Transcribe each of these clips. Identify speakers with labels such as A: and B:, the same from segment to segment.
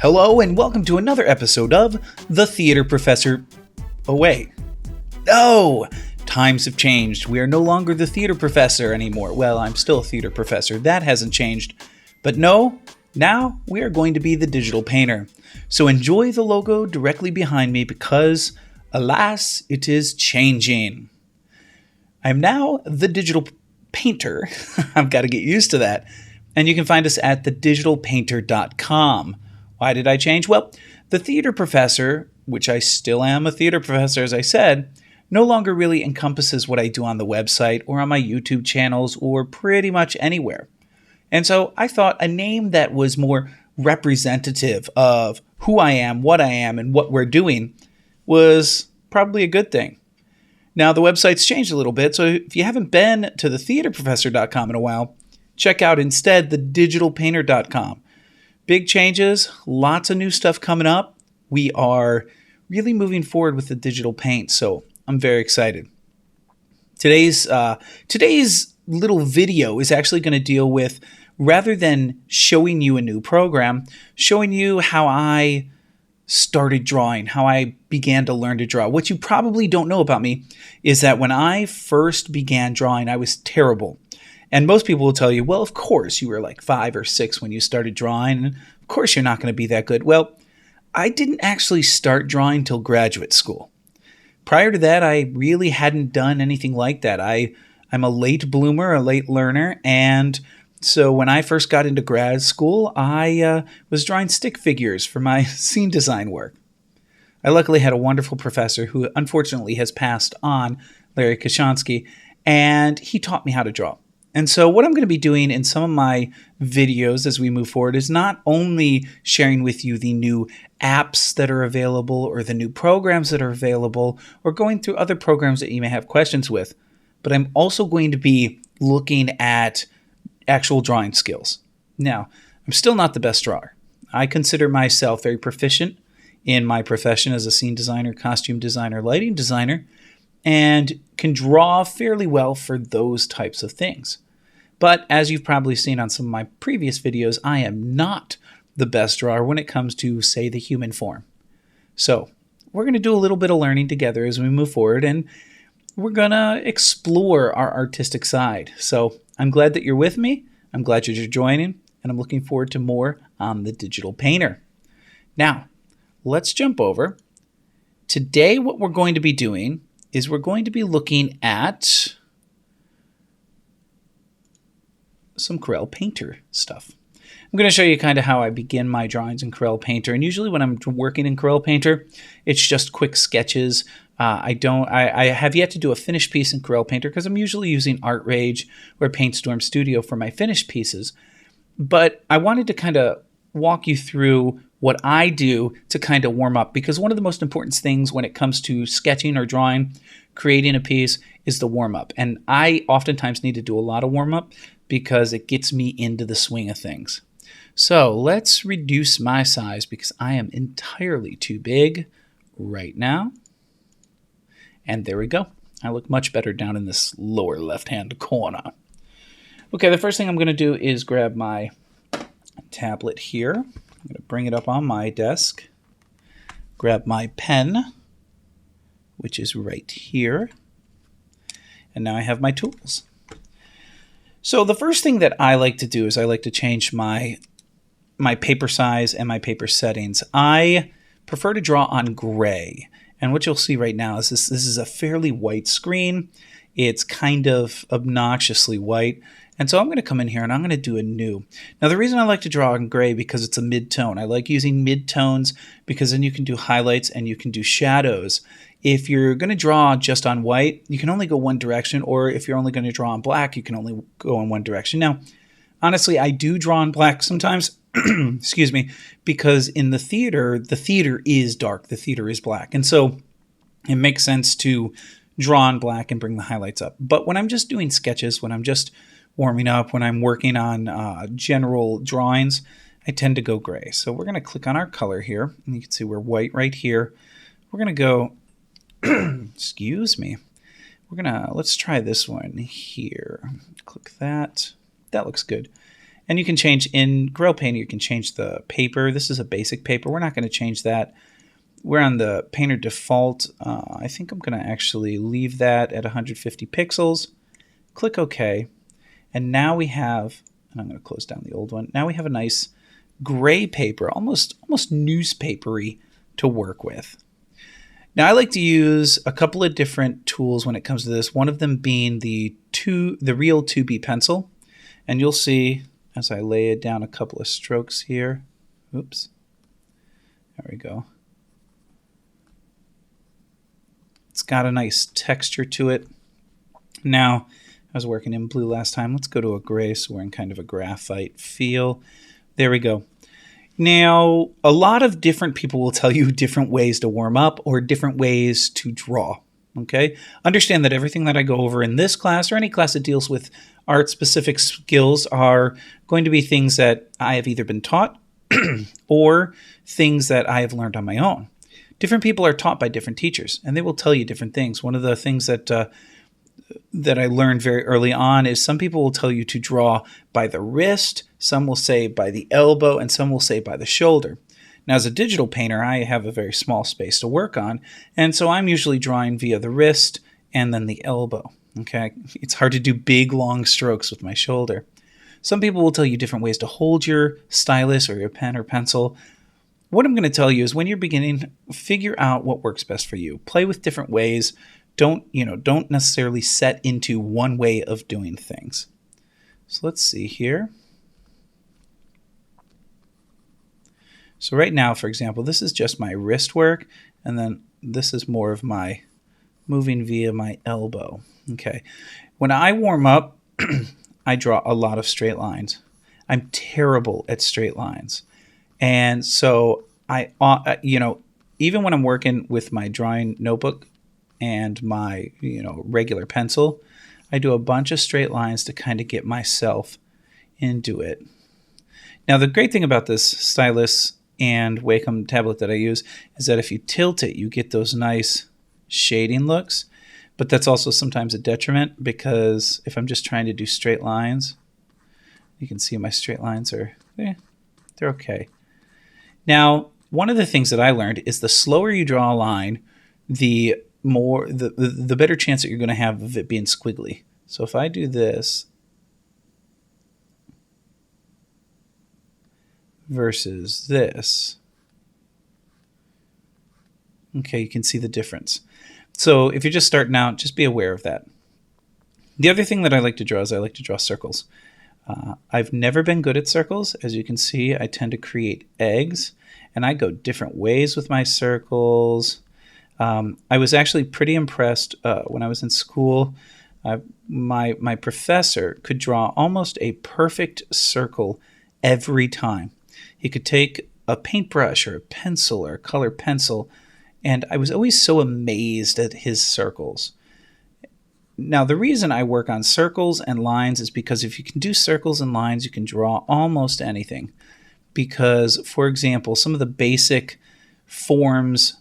A: Hello and welcome to another episode of The Theater Professor. Oh wait. No! Times have changed. We are no longer the theater professor anymore. Well, I'm still a theater professor. That hasn't changed. But no, now we are going to be the digital painter. So enjoy the logo directly behind me because, alas, it is changing. I'm now the digital painter. I've got to get used to that. And you can find us at thedigitalpainter.com. Why did I change? Well, the theater professor, which I still am a theater professor, as I said, no longer really encompasses what I do on the website or on my YouTube channels or pretty much anywhere. And so I thought a name that was more representative of who I am, and what we're doing was probably a good thing. Now, the website's changed a little bit, so if you haven't been to thetheaterprofessor.com in a while, check out instead thedigitalpainter.com. Big changes, lots of new stuff coming up. We are really moving forward with the digital paint, so I'm very excited. Today's little video is actually going to deal with, rather than showing you a new program, showing you how I started drawing, how I began to learn to draw. What you probably don't know about me is that when I first began drawing, I was terrible. And most people will tell you, well, of course, you were like 5 or 6 when you started drawing, and of course you're not going to be that good. Well, I didn't actually start drawing till graduate school. Prior to that, I really hadn't done anything like that. I'm a late bloomer, a late learner, and so when I first got into grad school, I was drawing stick figures for my scene design work. I luckily had a wonderful professor who unfortunately has passed on, Larry Koshansky, and he taught me how to draw. And so what I'm going to be doing in some of my videos as we move forward is not only sharing with you the new apps that are available or the new programs that are available or going through other programs that you may have questions with, but I'm also going to be looking at actual drawing skills. Now, I'm still not the best drawer. I consider myself very proficient in my profession as a scene designer, costume designer, lighting designer, and can draw fairly well for those types of things. But as you've probably seen on some of my previous videos, I am not the best drawer when it comes to, say, the human form. So we're going to do a little bit of learning together as we move forward, and we're going to explore our artistic side. So I'm glad that you're with me. I'm glad that you're joining, and I'm looking forward to more on the Digital Painter. Now, let's jump over. Today, what we're going to be doing is we're going to be looking at some Corel Painter stuff. I'm going to show you kind of how I begin my drawings in Corel Painter. And usually when I'm working in Corel Painter, it's just quick sketches. I have yet to do a finished piece in Corel Painter because I'm usually using ArtRage or PaintStorm Studio for my finished pieces. But I wanted to kind of walk you through what I do to kind of warm up, because one of the most important things when it comes to sketching or drawing, creating a piece, is the warm up. And I oftentimes need to do a lot of warm up because it gets me into the swing of things. So let's reduce my size because I am entirely too big right now. And there we go. I look much better down in this lower left-hand corner. Okay, the first thing I'm going to do is grab my tablet here. I'm going to bring it up on my desk. Grab my pen, which is right here. And now I have my tools. So the first thing that I like to do is I like to change my paper size and my paper settings. I prefer to draw on gray. And what you'll see right now is this is a fairly white screen. It's kind of obnoxiously white. And so I'm going to come in here and I'm going to do a new. Now, the reason I like to draw in gray because it's a mid-tone. I like using mid-tones because then you can do highlights and you can do shadows. If you're going to draw just on white, you can only go one direction, or if you're only going to draw on black, you can only go in one direction. Now, honestly, I do draw on black sometimes, excuse me, because in the theater is dark, the theater is black. And so it makes sense to draw on black and bring the highlights up. But when I'm just doing sketches, when I'm just warming up, when I'm working on general drawings, I tend to go gray. So we're going to click on our color here, and you can see we're white right here. We're going to go, excuse me, let's try this one here. Click that. That looks good. And you can change in Corel Painter, you can change the paper. This is a basic paper. We're not going to change that. We're on the Painter default. I think I'm going to actually leave that at 150 pixels. Click OK. And now we have, and I'm going to close down the old one. Now we have a nice gray paper, almost newspapery to work with. Now I like to use a couple of different tools when it comes to this. One of them being the Real 2B pencil. And you'll see as I lay it down a couple of strokes here. Oops. There we go. It's got a nice texture to it. Now, I was working in blue last time. Let's go to a gray, so we're in kind of a graphite feel. There we go. Now, a lot of different people will tell you different ways to warm up or different ways to draw. Okay? Understand that everything that I go over in this class or any class that deals with art-specific skills are going to be things that I have either been taught or things that I have learned on my own. Different people are taught by different teachers, and they will tell you different things. One of the things that I learned very early on is some people will tell you to draw by the wrist, some will say by the elbow, and some will say by the shoulder. Now, as a digital painter, I have a very small space to work on, and so I'm usually drawing via the wrist and then the elbow. Okay, it's hard to do big, long strokes with my shoulder. Some people will tell you different ways to hold your stylus or your pen or pencil. What I'm going to tell you is when you're beginning, figure out what works best for you. Play with different ways. Don't necessarily set into one way of doing things. So let's see here. So right now, for example, this is just my wrist work, and then this is more of my moving via my elbow. Okay. When I warm up, I draw a lot of straight lines. I'm terrible at straight lines. And so even when I'm working with my drawing notebook and my, regular pencil, I do a bunch of straight lines to kind of get myself into it. Now, the great thing about this stylus and Wacom tablet that I use is that if you tilt it, you get those nice shading looks. But that's also sometimes a detriment because if I'm just trying to do straight lines, you can see my straight lines are, they're okay. Now, one of the things that I learned is the slower you draw a line, the better chance that you're going to have of it being squiggly. So if I do this versus this, okay, you can see the difference. So if you're just starting out, just be aware of that. The other thing that I like to draw is I like to draw circles. I've never been good at circles. As you can see, I tend to create eggs, and I go different ways with my circles. I was actually pretty impressed when I was in school. My professor could draw almost a perfect circle every time. He could take a paintbrush or a pencil or a color pencil, and I was always so amazed at his circles. Now, the reason I work on circles and lines is because if you can do circles and lines, you can draw almost anything. Because, for example, some of the basic forms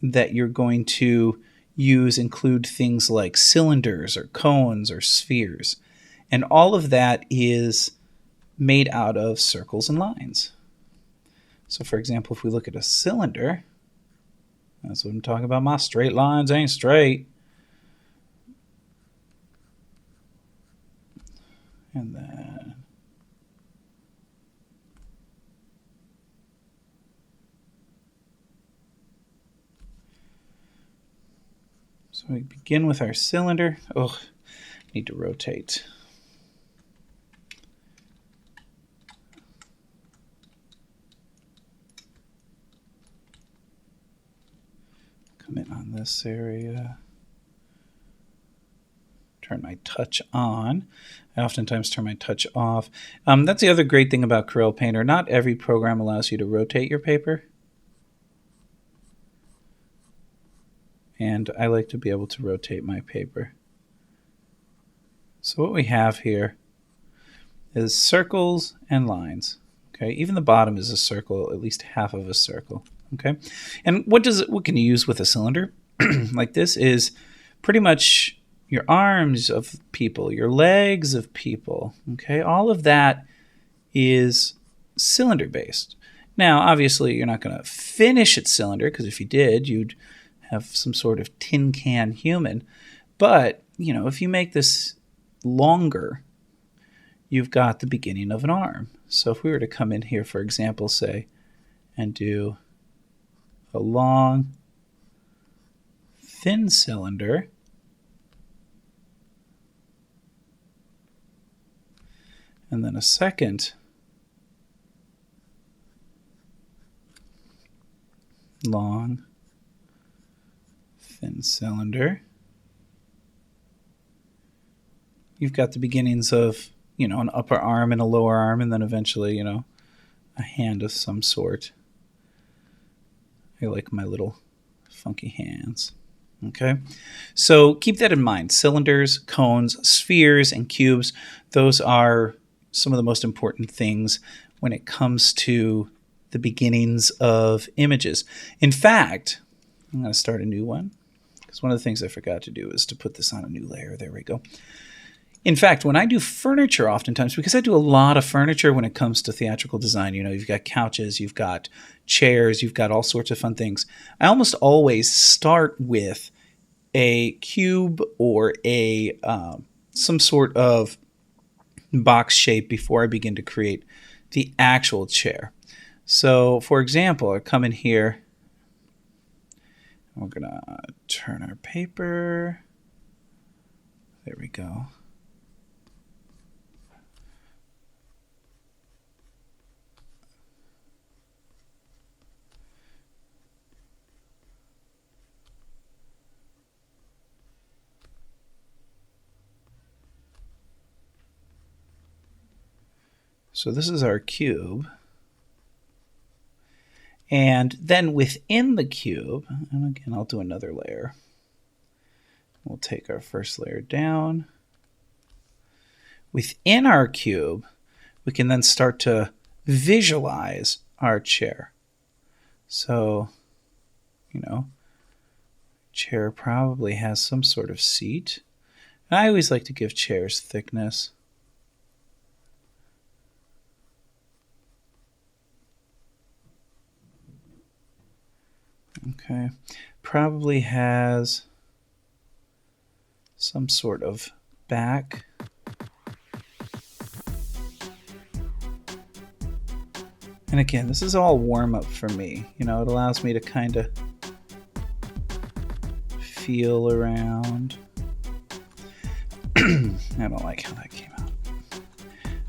A: that you're going to use include things like cylinders or cones or spheres. And all of that is made out of circles and lines. So, for example, if we look at a cylinder, that's what I'm talking about. My straight lines ain't straight. And then so we begin with our cylinder. Oh, need to rotate. Come in on this area. Turn my touch on. I oftentimes turn my touch off. That's the other great thing about Corel Painter. Not every program allows you to rotate your paper. And I like to be able to rotate my paper. So what we have here is circles and lines. Okay, even the bottom is a circle, at least half of a circle. Okay, and what can you use with a cylinder like this is pretty much your arms of people, your legs of people. Okay, all of that is cylinder based. Now, obviously, you're not going to finish at cylinder, because if you did, you'd have some sort of tin can human. But, if you make this longer, you've got the beginning of an arm. So if we were to come in here, for example, say, and do a long, thin cylinder, and then a second long, thin cylinder, you've got the beginnings of, an upper arm and a lower arm, and then eventually, a hand of some sort. I like my little funky hands. Okay, so keep that in mind. Cylinders, cones, spheres, and cubes, those are some of the most important things when it comes to the beginnings of images. In fact, I'm going to start a new one, because one of the things I forgot to do is to put this on a new layer. There we go. In fact, when I do furniture, oftentimes, because I do a lot of furniture when it comes to theatrical design, you've got couches, you've got chairs, you've got all sorts of fun things. I almost always start with a cube or a some sort of box shape before I begin to create the actual chair. So, for example, I come in here, we're going to turn our paper. There we go. So this is our cube. And then within the cube, and again, I'll do another layer. We'll take our first layer down. Within our cube, we can then start to visualize our chair. So, chair probably has some sort of seat. And I always like to give chairs thickness. Okay, probably has some sort of back. And again, this is all warm up for me. It allows me to kind of feel around. I don't like how that came out.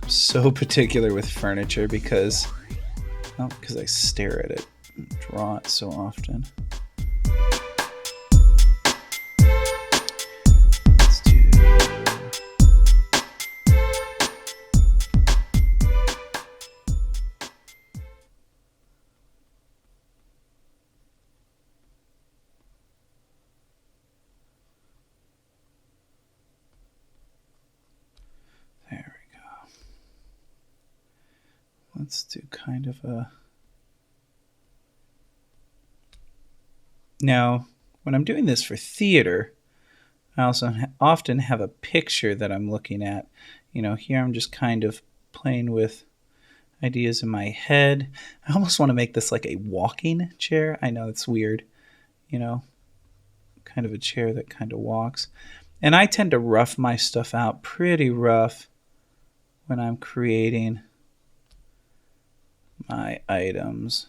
A: I'm so particular with furniture because I stare at it and draw it so often. Let's do... There we go. Let's do kind of a... Now, when I'm doing this for theater, I also often have a picture that I'm looking at. Here I'm just kind of playing with ideas in my head. I almost want to make this like a walking chair. I know it's weird, kind of a chair that kind of walks. And I tend to rough my stuff out pretty rough when I'm creating my items.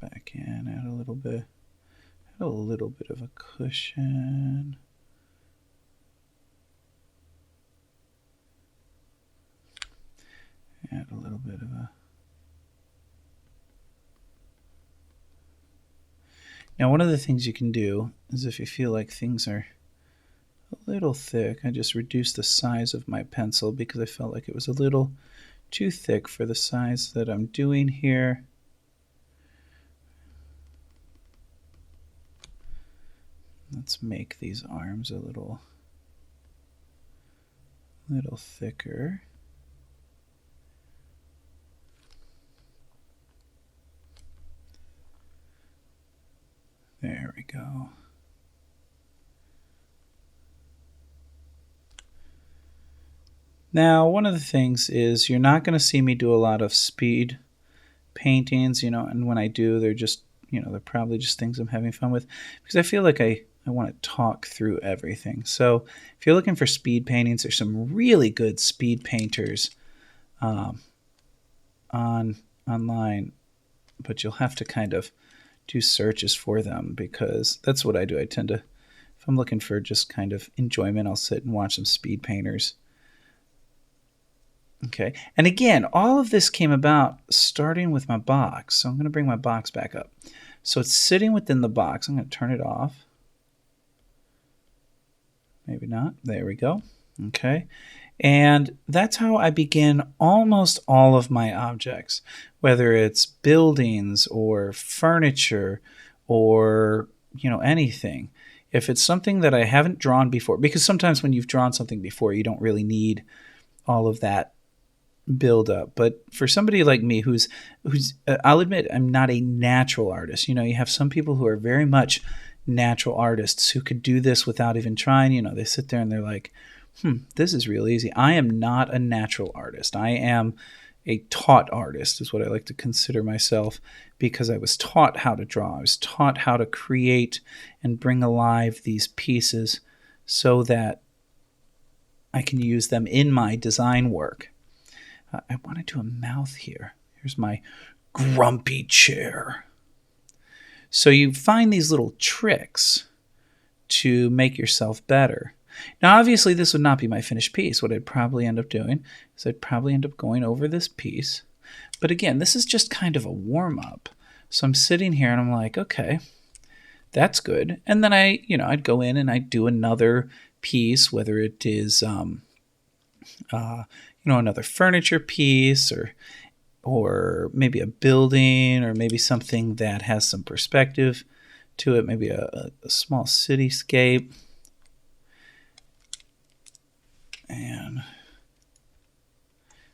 A: Back in, add a little bit of a cushion. Add a little bit of a... Now, one of the things you can do is if you feel like things are a little thick, I just reduced the size of my pencil because I felt like it was a little too thick for the size that I'm doing here. Let's make these arms a little thicker. There we go. Now, one of the things is you're not going to see me do a lot of speed paintings, and when I do, they're just, they're probably just things I'm having fun with because I feel like I want to talk through everything. So if you're looking for speed paintings, there's some really good speed painters online, but you'll have to kind of do searches for them because that's what I do. I tend to, if I'm looking for just kind of enjoyment, I'll sit and watch some speed painters. Okay, and again, all of this came about starting with my box. So I'm going to bring my box back up. So it's sitting within the box. I'm going to turn it off. Maybe not. There we go. Okay, and that's how I begin almost all of my objects, whether it's buildings or furniture or, anything. If it's something that I haven't drawn before, because sometimes when you've drawn something before, you don't really need all of that build up. But for somebody like me who's I'll admit I'm not a natural artist. You have some people who are very much natural artists who could do this without even trying. They sit there and they're like, this is real easy. I am not a natural artist. I am a taught artist is what I like to consider myself, because I was taught how to draw. I was taught how to create and bring alive these pieces so that I can use them in my design work. I want to do a mouth here. Here's my grumpy chair. So you find these little tricks to make yourself better. Now, obviously, this would not be my finished piece. What I'd probably end up doing is I'd probably end up going over this piece. But again, this is just kind of a warm-up. So I'm sitting here and I'm like, okay, that's good. And then I'd go in and I'd do another piece, whether it is another furniture piece or maybe a building or maybe something that has some perspective to it, maybe a small cityscape. And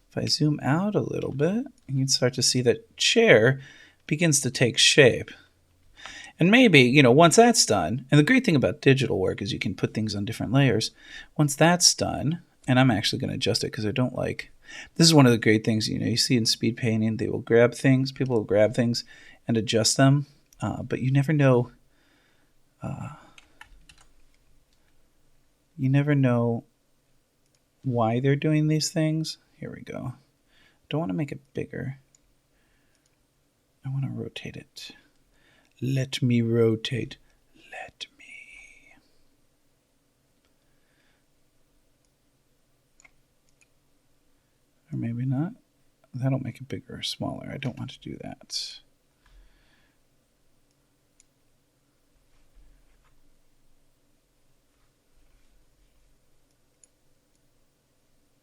A: if I zoom out a little bit, you can start to see that chair begins to take shape. And maybe, once that's done, and the great thing about digital work is you can put things on different layers. Once that's done, and I'm actually going to adjust it because I don't like, this is one of the great things, you see in speed painting, they will grab things, people will grab things and adjust them, but you never know, why they're doing these things. Here we go. Don't want to make it bigger. I want to rotate it. Let me rotate. Let me. Or maybe not. That'll make it bigger or smaller. I don't want to do that.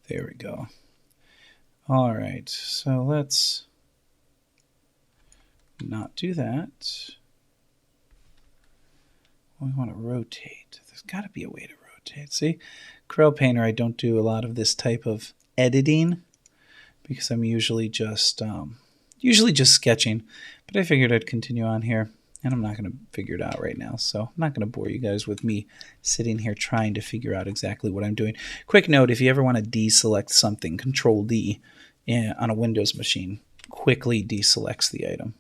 A: There we go. All right, so let's not do that. We want to rotate. There's got to be a way to rotate. See, Corel Painter, I don't do a lot of this type of editing because I'm usually just sketching. But I figured I'd continue on here, and I'm not going to figure it out right now. So I'm not going to bore you guys with me sitting here trying to figure out exactly what I'm doing. Quick note, if you ever want to deselect something, Control D on a Windows machine quickly deselects the item.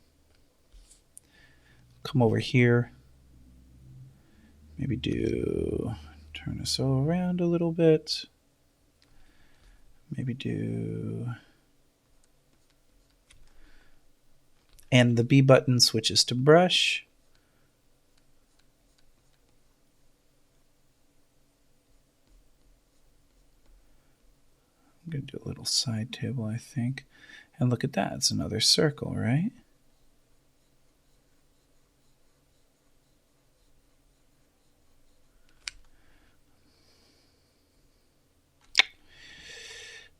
A: Come over here. Maybe turn this around a little bit. Maybe and the B button switches to brush. I'm going to do a little side table, I think. And look at that. It's another circle, right?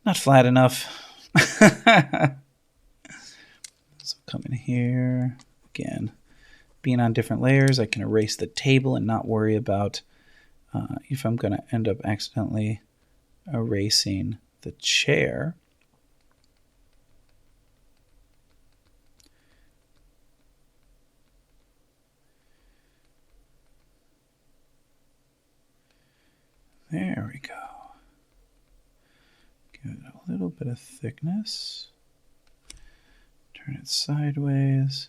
A: Not flat enough. So come in here. Again, being on different layers, I can erase the table and not worry about if I'm going to end up accidentally erasing the chair. There we go. Give it a little bit of thickness. Turn it sideways.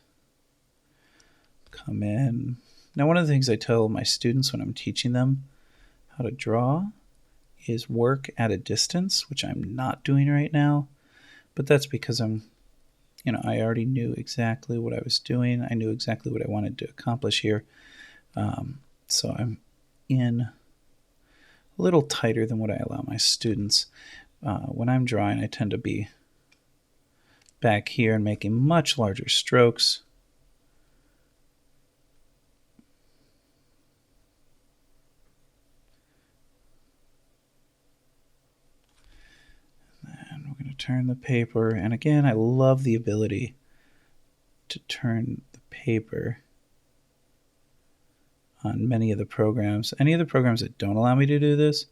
A: Come in. Now, one of the things I tell my students when I'm teaching them how to draw is work at a distance, which I'm not doing right now. But that's because I already knew exactly what I was doing. I knew exactly what I wanted to accomplish here. So I'm in a little tighter than what I allow my students. When I'm drawing, I tend to be back here and making much larger strokes. And we're going to turn the paper. And again, I love the ability to turn the paper on many of the programs. Any of the programs that don't allow me to do this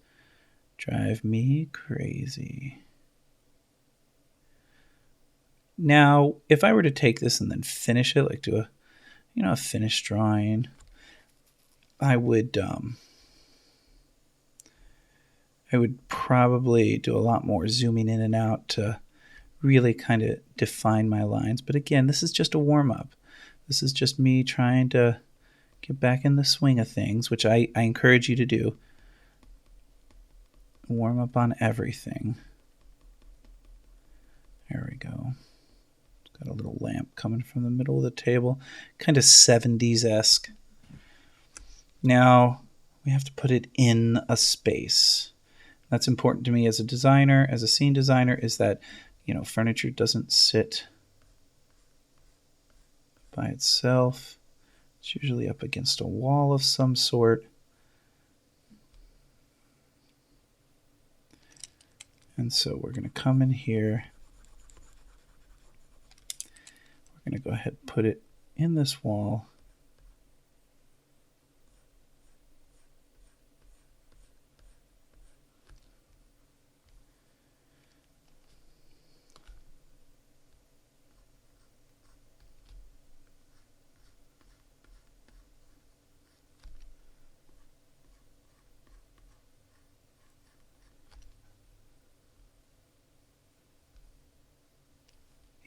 A: drive me crazy. Now, if I were to take this and then finish it, like do a finished drawing, I would probably do a lot more zooming in and out to really kind of define my lines. But again, this is just a warm-up. This is just me trying to get back in the swing of things, which I encourage you to do. Warm up on everything. There we go. Got a little lamp coming from the middle of the table. Kind of 70s-esque. Now, we have to put it in a space. That's important to me as a designer, as a scene designer, is that, furniture doesn't sit by itself. It's usually up against a wall of some sort. And so we're going to come in here. We're going to go ahead and put it in this wall.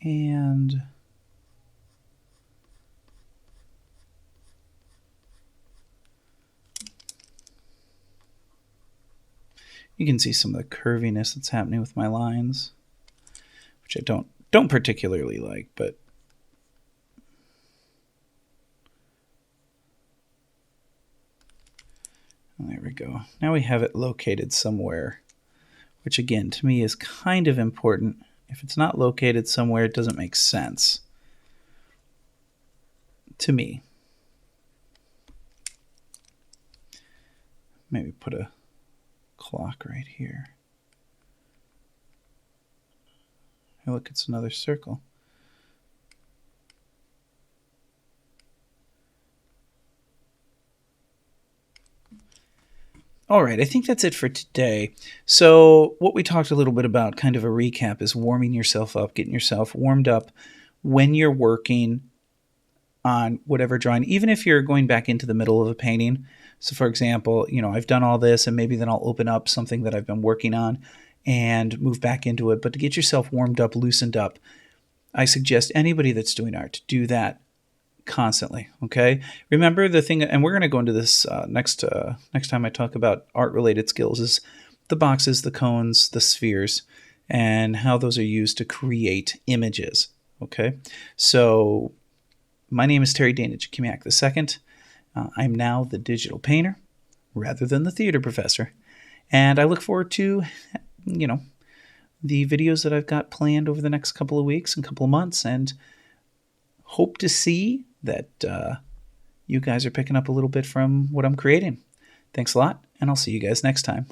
A: And you can see some of the curviness that's happening with my lines, which I don't particularly like, but there we go. Now we have it located somewhere, which again, to me is kind of important. If it's not located somewhere, it doesn't make sense to me. Maybe put a clock right here. Hey, look, it's another circle. All right, I think that's it for today. So what we talked a little bit about, kind of a recap, is warming yourself up, getting yourself warmed up when you're working on whatever drawing, even if you're going back into the middle of a painting. So for example, I've done all this and maybe then I'll open up something that I've been working on and move back into it. But to get yourself warmed up, loosened up, I suggest anybody that's doing art to do that constantly. Okay. Remember the thing, and we're going to go into this next time I talk about art-related skills, is the boxes, the cones, the spheres, and how those are used to create images. Okay. So my name is Terry Dana Jakimiak II. I'm now the digital painter rather than the theater professor. And I look forward to, the videos that I've got planned over the next couple of weeks and couple of months, and hope to see that you guys are picking up a little bit from what I'm creating. Thanks a lot, and I'll see you guys next time.